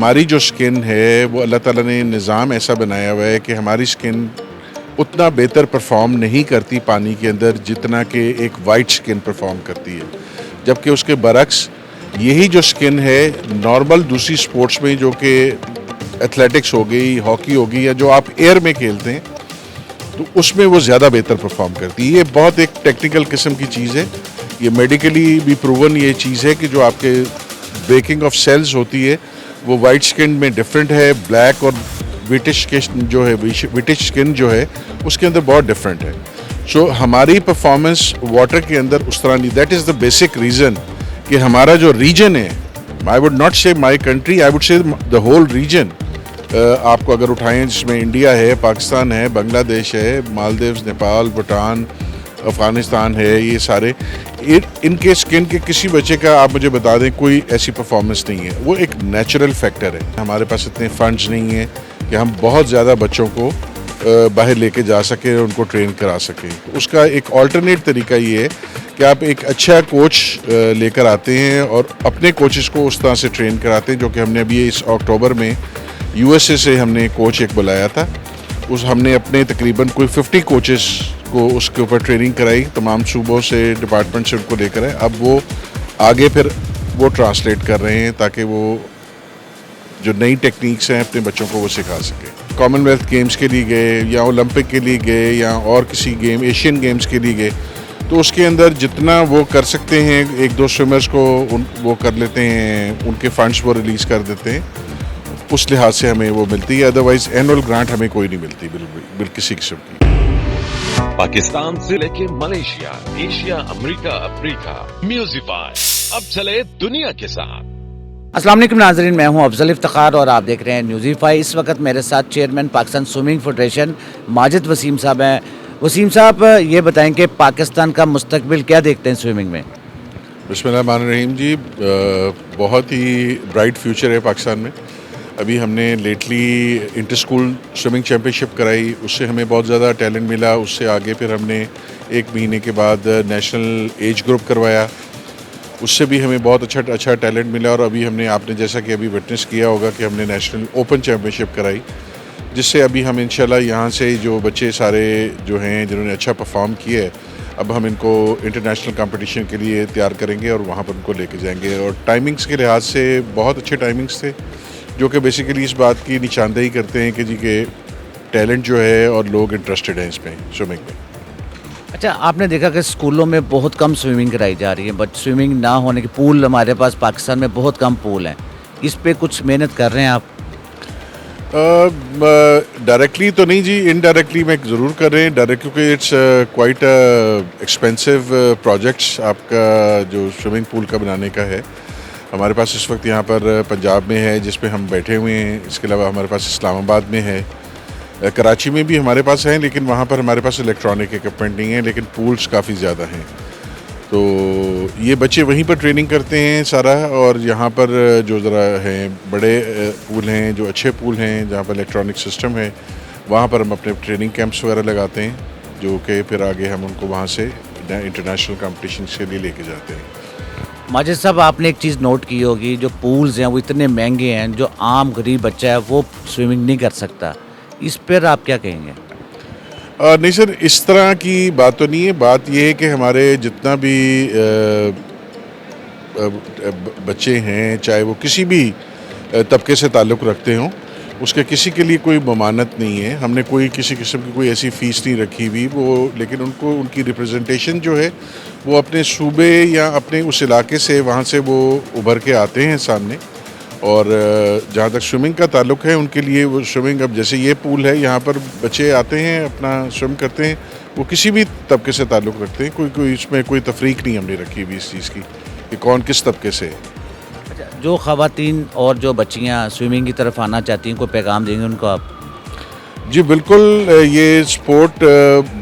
हमारी जो स्किन है वो अल्लाह ताला ने निज़ाम ऐसा बनाया हुआ है कि हमारी स्किन उतना बेहतर परफॉर्म नहीं करती पानी के अंदर जितना कि एक वाइट स्किन परफॉर्म करती है, जबकि उसके बरक्स यही जो स्किन है नॉर्मल दूसरी स्पोर्ट्स में जो कि एथलेटिक्स हो गई, हॉकी हो गई या जो आप एयर में खेलते हैं तो उसमें वो ज़्यादा बेहतर परफॉर्म करती है। ये बहुत एक टेक्निकल किस्म की चीज़ है, ये मेडिकली भी प्रूवन ये चीज़ है कि जो आपके ब्रेकिंग ऑफ सेल्स होती है वो वाइट स्किन में डिफरेंट है, ब्लैक और विटिश जो है विटिश स्किन जो है उसके अंदर बहुत डिफरेंट है। सो हमारी परफॉर्मेंस वाटर के अंदर उस तरह नहीं, that is the basic reason कि हमारा जो रीजन है, I would not say my country, I would say the whole region, आपको अगर उठाएं जिसमें इंडिया है, पाकिस्तान है, बांग्लादेश है, मालदीव्स, नेपाल, भूटान, अफ़गानिस्तान है, ये सारे इनके स्किन के किसी बच्चे का आप मुझे बता दें कोई ऐसी परफॉर्मेंस नहीं है। वो एक नेचुरल फैक्टर है। हमारे पास इतने फंड्स नहीं हैं कि हम बहुत ज़्यादा बच्चों को बाहर लेके जा सकें और उनको ट्रेन करा सकें। उसका एक ऑल्टरनेट तरीका ये है कि आप एक अच्छा कोच लेकर आते हैं और अपने कोचेस को उस तरह से ट्रेन कराते हैं, जो कि हमने अभी इस अक्टूबर में यूएसए से हमने कोच एक बुलाया था। हमने अपने तकरीबन कोई 50 कोचेस को उसके ऊपर ट्रेनिंग कराई, तमाम सूबों से, डिपार्टमेंट से उनको लेकर आए। अब वो आगे फिर वो ट्रांसलेट कर रहे हैं ताकि वो जो नई टेक्निक्स हैं अपने बच्चों को वो सिखा सके। कॉमनवेल्थ गेम्स के लिए गए या ओलंपिक के लिए गए या और किसी गेम, एशियन गेम्स के लिए गए, तो उसके अंदर जितना वो कर सकते हैं, एक दो स्विमर्स को वो कर लेते हैं, उनके फंड्स वो रिलीज़ कर देते हैं, उस लिहाज से हमें वो मिलती है। अदरवाइज एनुअल ग्रांट हमें कोई नहीं मिलती बिल्कुल किसी किस्म की। पाकिस्तान से लेके मलेशिया, एशिया, अमेरिका, अफ्रीका, म्यूजिफाई अब चले दुनिया के साथ। अस्सलाम वालेकुम नाज़रीन, मैं हूं अफजल इफ्तिखार और आप देख रहे हैं न्यूज़ीफाई। इस वक्त मेरे साथ chairman Pakistan swimming federation Majid Waseem साहब हैं। वसीम साहब, ये बताएं कि पाकिस्तान का मुस्तकबिल क्या देखते हैं स्विमिंग में? बिस्मिल्लाहिर्रहमानिर्रहीम जी, बहुत ही ब्राइट फ्यूचर है पाकिस्तान में। अभी हमने lately inter school swimming championship कराई, उससे हमें बहुत ज़्यादा टैलेंट मिला। उससे आगे फिर हमने 1 महीने के बाद नेशनल एज ग्रुप करवाया, उससे भी हमें बहुत अच्छा टैलेंट मिला। और अभी हमने, आपने जैसा कि अभी विटनेस किया होगा कि हमने नेशनल ओपन चैम्पियनशिप कराई, जिससे अभी हम इंशाल्लाह यहाँ से जो बच्चे सारे जो हैं जिन्होंने अच्छा परफॉर्म किया है, अब हम इनको इंटरनेशनल कंपटीशन के लिए तैयार करेंगे और वहाँ पर उनको लेके जाएंगे। और टाइमिंग्स के लिहाज से बहुत अच्छे टाइमिंग्स थे, जो कि बेसिकली इस बात की निशानदेही करते हैं कि जी के टैलेंट जो है और लोग इंटरेस्टेड हैं इसमें, स्विमिंग में। अच्छा, आपने देखा कि स्कूलों में बहुत कम स्विमिंग कराई जा रही है, बट स्विमिंग ना होने के पूल हमारे पास पाकिस्तान में बहुत कम पूल हैं। इस पे कुछ मेहनत कर रहे हैं आप? डायरेक्टली तो नहीं जी, इनडायरेक्टली मैं ज़रूर कर रहे हैं। डायरेक्ट क्योंकि इट्स क्वाइट एक्सपेंसिव प्रोजेक्ट्स आपका जो स्विमिंग पूल का बनाने का है। हमारे पास इस वक्त यहाँ पर पंजाब में है जिस पे हम बैठे हुए हैं, इसके अलावा हमारे पास इस्लामाबाद में है, कराची में भी हमारे पास है, लेकिन वहाँ पर हमारे पास इलेक्ट्रॉनिक इक्विपमेंट नहीं है, लेकिन पूल्स काफ़ी ज़्यादा हैं। तो ये बच्चे वहीं पर ट्रेनिंग करते हैं सारा। और यहाँ पर जो ज़रा हैं बड़े पूल हैं, जो अच्छे पूल हैं जहाँ पर इलेक्ट्रॉनिक सिस्टम है, वहाँ पर हम अपने ट्रेनिंग कैंप्स वगैरह लगाते हैं, जो कि फिर आगे हम उनको वहाँ से इंटरनेशनल कंपटीशन के लिए लेके जाते हैं। माजिद साहब, आपने एक चीज़ नोट की होगी, जो पूल्स हैं वो इतने महंगे हैं, जो आम गरीब बच्चा है वो स्विमिंग नहीं कर सकता। इस पर आप क्या कहेंगे? नहीं सर, इस तरह की बात तो नहीं है। बात यह है कि हमारे जितना भी बच्चे हैं, चाहे वो किसी भी तबके से ताल्लुक़ रखते हों, उसके किसी के लिए कोई ममानत नहीं है। हमने कोई किसी किस्म की कोई ऐसी फ़ीस नहीं रखी हुई वो, लेकिन उनको उनकी रिप्रेजेंटेशन जो है वो अपने सूबे या अपने उस इलाके से, वहाँ से वो उभर के आते हैं सामने। और जहाँ तक स्विमिंग का ताल्लुक़ है, उनके लिए वो स्विमिंग, अब जैसे ये पूल है, यहाँ पर बच्चे आते हैं अपना स्विम करते हैं, वो किसी भी तबके से ताल्लुक़ रखते हैं। कोई इसमें कोई तफरीक नहीं हमने रखी हुई इस चीज़ की कि कौन किस तबके से है। अच्छा, जो ख़वातीन और जो बच्चियाँ स्विमिंग की तरफ आना चाहती हैं, कोई पैगाम देंगे उनको आप? जी बिल्कुल, ये स्पोर्ट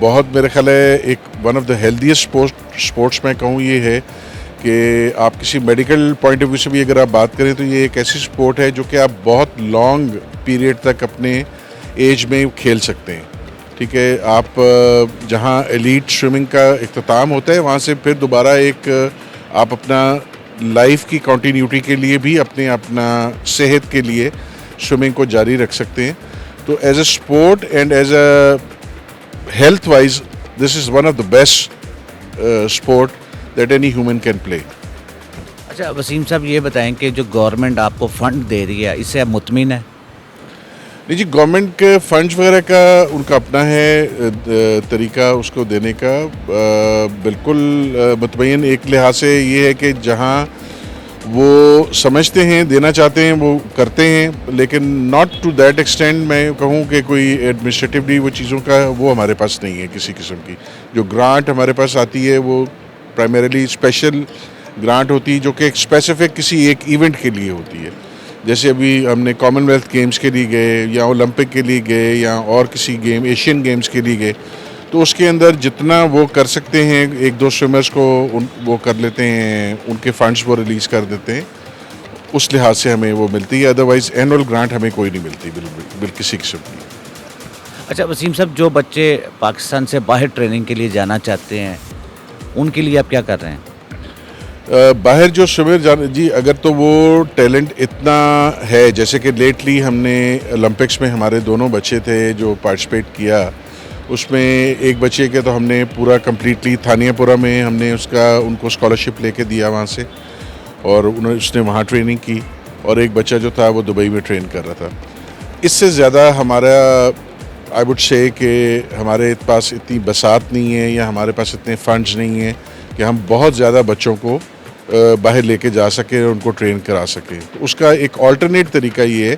बहुत, मेरे ख्याल है एक one of the healthiest sports मैं कहूँ ये है कि आप किसी मेडिकल पॉइंट ऑफ व्यू से भी अगर आप बात करें तो ये एक ऐसी स्पोर्ट है जो कि आप बहुत लॉन्ग पीरियड तक अपने एज में खेल सकते हैं। ठीक है, आप जहाँ एलीट स्विमिंग का इख्तिताम होता है, वहाँ से फिर दोबारा एक आप अपना लाइफ की कंटिन्यूटी के लिए भी अपना सेहत के लिए स्विमिंग को जारी रख सकते हैं। तो as a sport and as a health wise this is one of the best sport that any human can play. अच्छा वसीम साहब ये बताएं कि जो गवर्नमेंट आपको फ़ंड दे रही है इससे आप मुतमिन हैं? नहीं जी, गवर्नमेंट के फंड्स वगैरह का उनका अपना है तरीका उसको देने का। बिल्कुल मुतमईन एक लिहाज से ये है कि जहाँ वो समझते हैं देना चाहते हैं वो करते हैं, लेकिन नॉट टू दैट एक्सटेंड मैं कहूँ कि कोई एडमिनिस्ट्रेटिवली वो चीज़ों का वो हमारे पास नहीं है किसी किस्म की। जो ग्रांट हमारे पास आती है वो प्राइमरीली स्पेशल ग्रांट होती है जो कि एक स्पेसिफिक किसी एक इवेंट के लिए होती है। जैसे अभी हमने कॉमनवेल्थ गेम्स के लिए गए या ओलंपिक के लिए गए या और किसी गेम एशियन गेम्स के लिए गए, तो उसके अंदर जितना वो कर सकते हैं एक दो स्विमर्स को वो कर लेते हैं, उनके फंड्स वो रिलीज़ कर देते हैं, उस लिहाज से हमें वो मिलती है। अदरवाइज़ एनुअल ग्रांट हमें कोई नहीं मिलती बिल्कुल किसी किस्म की। अच्छा वसीम साहब जो बच्चे पाकिस्तान से बाहर ट्रेनिंग के लिए जाना चाहते हैं उनके लिए आप क्या कर रहे हैं? बाहर जो स्विमर जाने जी, अगर तो वो टैलेंट इतना है, जैसे कि लेटली हमने ओलंपिक्स में हमारे दोनों बच्चे थे जो पार्टिसिपेट किया, उसमें एक बच्चे के तो हमने पूरा कम्प्लीटली थानियापुरा में हमने उनको स्कॉलरशिप लेके दिया वहाँ से, और उसने वहाँ ट्रेनिंग की, और एक बच्चा जो था वो दुबई में ट्रेन कर रहा था। इससे ज़्यादा हमारा आई वुड से कि हमारे पास इतनी बसात नहीं है या हमारे पास इतने फंड्स नहीं हैं कि हम बहुत ज़्यादा बच्चों को बाहर लेके जा सकें और उनको ट्रेन करा सकें। तो उसका एक ऑल्टरनेट तरीका ये है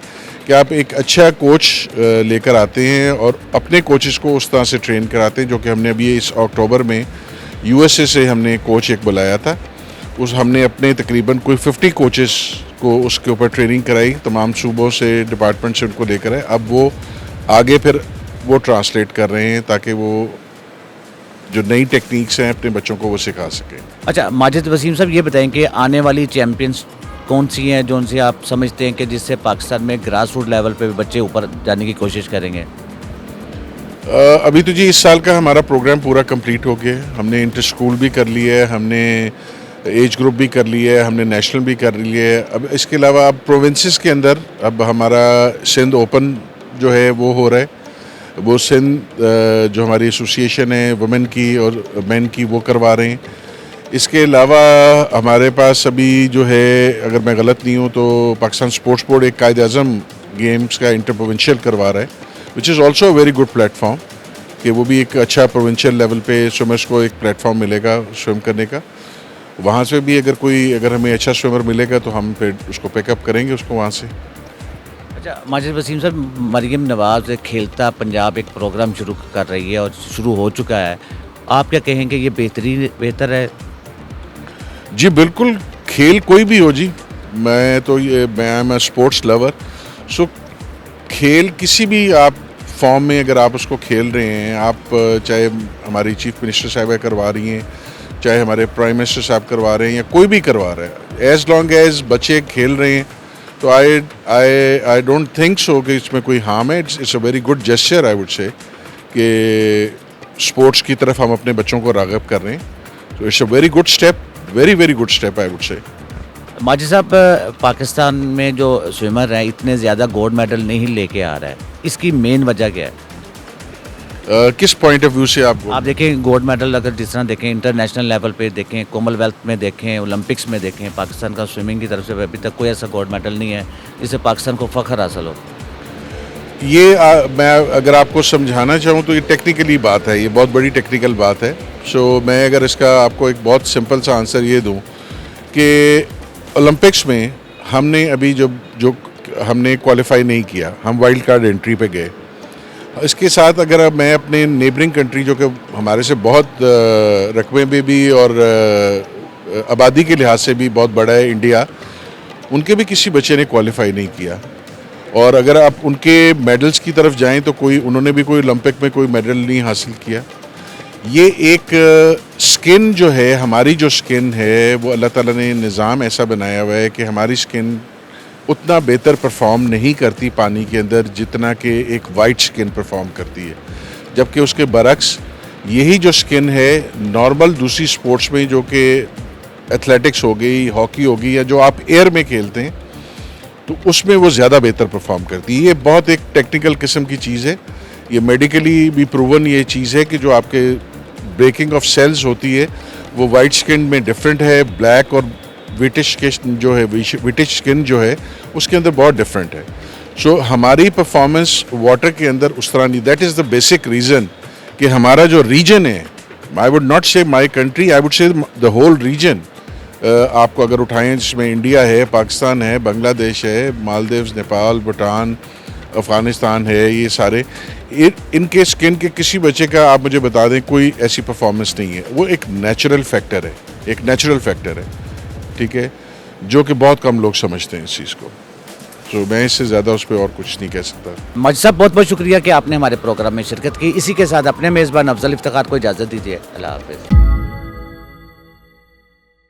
कि आप एक अच्छा कोच लेकर आते हैं और अपने कोचेस को उस तरह से ट्रेन कराते हैं, जो कि हमने अभी इस अक्टूबर में यूएसए से हमने कोच एक बुलाया था। हमने अपने तकरीबन कोई 50 कोचेस को उसके ऊपर ट्रेनिंग कराई, तमाम सूबों से डिपार्टमेंट से उनको लेकर आए। अब वो आगे फिर वो ट्रांसलेट कर रहे हैं ताकि वो जो नई टेक्निक्स हैं अपने बच्चों को वो सिखा सकें। अच्छा माजिद वसीम साहब ये बताएं कि आने वाली चैम्पियंस कौन सी हैं जो उनसे आप समझते हैं कि जिससे पाकिस्तान में ग्रास रूट लेवल पे भी बच्चे ऊपर जाने की कोशिश करेंगे? अभी तो जी इस साल का हमारा प्रोग्राम पूरा कंप्लीट हो गया है। हमने इंटर स्कूल भी कर लिया है, हमने एज ग्रुप भी कर लिया है, हमने नेशनल भी कर लिया है। अब इसके अलावा अब प्रोविंसेस के अंदर अब हमारा सिंध ओपन जो है वो हो रहा है। वो सिंध जो हमारी एसोसिएशन है वुमेन की और मेन की वो करवा रहे हैं। इसके अलावा हमारे पास अभी जो है, अगर मैं गलत नहीं हूँ तो पाकिस्तान स्पोर्ट्स बोर्ड एक कायद आज़म गेम्स का इंटर प्रोविंशियल करवा रहा है, which is also a very good platform, कि वो भी एक अच्छा प्रोविंशियल लेवल पे स्विमर्स को एक प्लेटफॉर्म मिलेगा स्विम करने का। वहाँ से भी अगर हमें अच्छा स्विमर मिलेगा तो हम फिर उसको पिकअप करेंगे उसको वहाँ से। अच्छा माजिद वसीम साहब, मरियम नवाज़ खेलता पंजाब एक प्रोग्राम शुरू कर रही है और शुरू हो चुका है, आप क्या कहेंगे ये बेहतर है? जी बिल्कुल, खेल कोई भी हो जी, मैं एम स्पोर्ट्स लवर, सो खेल किसी भी आप फॉर्म में अगर आप उसको खेल रहे हैं, आप चाहे हमारी चीफ मिनिस्टर साहब करवा रही हैं, चाहे हमारे प्राइम मिनिस्टर साहब करवा रहे हैं, या कोई भी करवा रहा है, एज लॉन्ग एज बच्चे खेल रहे हैं तो आई डोंट थिंक सो कि इसमें कोई हार्म है। It's a very good gesture I would से कि स्पोर्ट्स की तरफ हम अपने बच्चों को राग़िब कर रहे हैं। तो it's a very good step, very good step I would से। माजिद साहब, पाकिस्तान में जो स्विमर हैं इतने ज़्यादा गोल्ड मेडल नहीं लेके आ रहा है, इसकी मेन वजह क्या है? किस पॉइंट ऑफ व्यू से आप देखें गोल्ड मेडल, अगर जिस तरह देखें इंटरनेशनल लेवल पे देखें, कॉमनवेल्थ में देखें, ओलंपिक्स में देखें, पाकिस्तान का स्विमिंग की तरफ से अभी तक कोई ऐसा गोल्ड मेडल नहीं है जिससे पाकिस्तान को फ़ख्र हासिल हो। मैं अगर आपको समझाना चाहूँ तो ये टेक्निकली बात है, ये बहुत बड़ी टेक्निकल बात है। सो मैं अगर इसका आपको एक बहुत सिंपल सा आंसर ये दूँ कि ओलंपिक्स में हमने अभी जो हमने क्वालिफाई नहीं किया, हम वाइल्ड कार्ड एंट्री पे गए। इसके साथ अगर मैं अपने नेबरिंग कंट्री जो कि हमारे से बहुत रकबे में भी और आबादी के लिहाज से भी बहुत बड़ा है, इंडिया, उनके भी किसी बच्चे ने क्वालिफाई नहीं किया। और अगर आप उनके मेडल्स की तरफ जाएं तो उन्होंने भी कोई ओलंपिक में कोई मेडल नहीं हासिल किया। ये एक स्किन जो है, हमारी जो स्किन है वो अल्लाह ताला ने निज़ाम ऐसा बनाया हुआ है कि हमारी स्किन उतना बेहतर परफॉर्म नहीं करती पानी के अंदर जितना कि एक वाइट स्किन परफॉर्म करती है। जबकि उसके बरक्स यही जो स्किन है नॉर्मल दूसरी स्पोर्ट्स में जो कि एथलेटिक्स हो गई, हॉकी हो गई, या जो आप एयर में खेलते हैं तो उसमें वो ज़्यादा बेहतर परफॉर्म करती है। ये बहुत एक टेक्निकल किस्म की चीज़ है, ये मेडिकली भी प्रूवन ये चीज़ है कि जो आपके ब्रेकिंग ऑफ सेल्स होती है वो वाइट स्किन में डिफरेंट है, ब्लैक और विटिश जो है, विटिश स्किन जो है उसके अंदर बहुत डिफरेंट है। सो हमारी परफॉर्मेंस वाटर के अंदर उस तरह नहीं, that is the basic reason कि हमारा जो रीजन है, I would not say my country, I would say the whole region, आपको अगर उठाएं जिसमें इंडिया है, पाकिस्तान है, बांग्लादेश है, मालदीव्स, नेपाल, भूटान, अफ़गानिस्तान है, ये सारे इनके स्किन के किसी बच्चे का आप मुझे बता दें कोई ऐसी परफॉर्मेंस नहीं है। वो एक नेचुरल फैक्टर है, एक नेचुरल फैक्टर है, ठीक है, जो कि बहुत कम लोग समझते हैं इस चीज़ को। तो मैं इससे ज़्यादा उस पर और कुछ नहीं कह सकता। माजिद साहब, बहुत बहुत शुक्रिया कि आपने हमारे प्रोग्राम में शिरकत की। इसी के साथ अपने मेज़बान अफजल इफ्तिखार को इजाज़त दीजिए। अल्लाह हाफ़िज़।